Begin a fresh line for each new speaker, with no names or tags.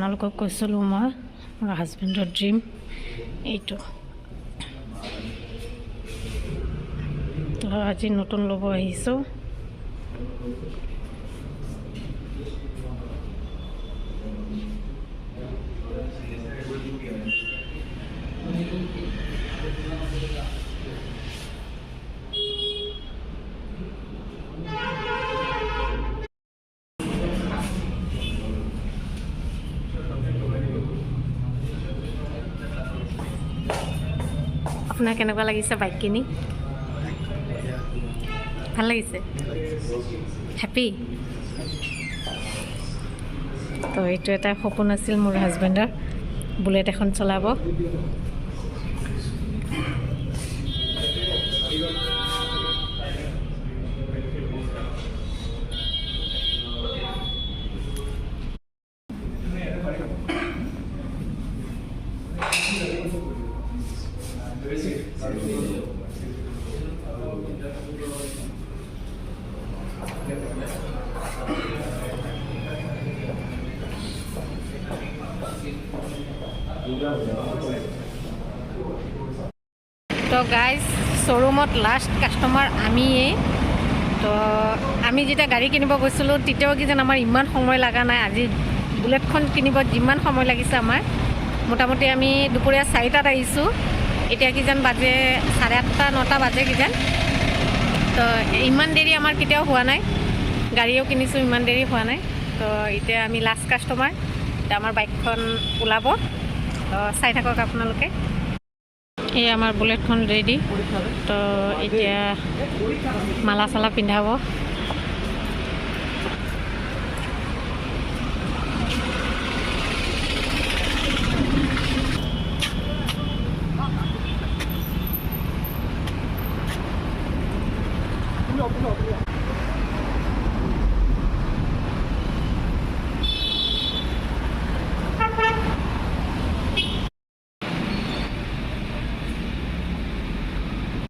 আপোনালোকক কৈছিলোঁ মই মোৰ হাজবেণ্ডৰ ড্ৰিম এইটো। তো আজি নতুন ল'ব আহিছোঁ। আপোনাৰ কেনেকুৱা লাগিছে বাইক কিনি? ভাল লাগিছে? হেপী? তো এইটো এটা সপোন আছিল মোৰ হাজবেণ্ডৰ, বুলেট এখন চলাব। তো গাইজ, শ্ব'ৰুমত লাষ্ট কাষ্টমাৰ আমিয়েই। তো আমি যেতিয়া গাড়ী কিনিব গৈছিলোঁ তেতিয়াও কি যেন আমাৰ ইমান সময় লগা নাই। আজি বুলেটখন কিনিব যিমান সময় লাগিছে আমাৰ, মোটামুটি আমি দুপৰীয়া 4টাত আহিছোঁ, এতিয়া কি যেন বাজে 8:30 9টা বাজে কি যেন। তো ইমান দেৰি আমাৰ কেতিয়াও হোৱা নাই, গাড়ীও কিনিছোঁ, ইমান দেৰি হোৱা নাই। তো এতিয়া আমি লাষ্ট কাষ্টমাৰ, এতিয়া আমাৰ বাইকখন ওলাব। তো চাই থাকক আপোনালোকে। এই আমাৰ বুলেটখন ৰেডি। তো এতিয়া মালা চালা পিন্ধাব।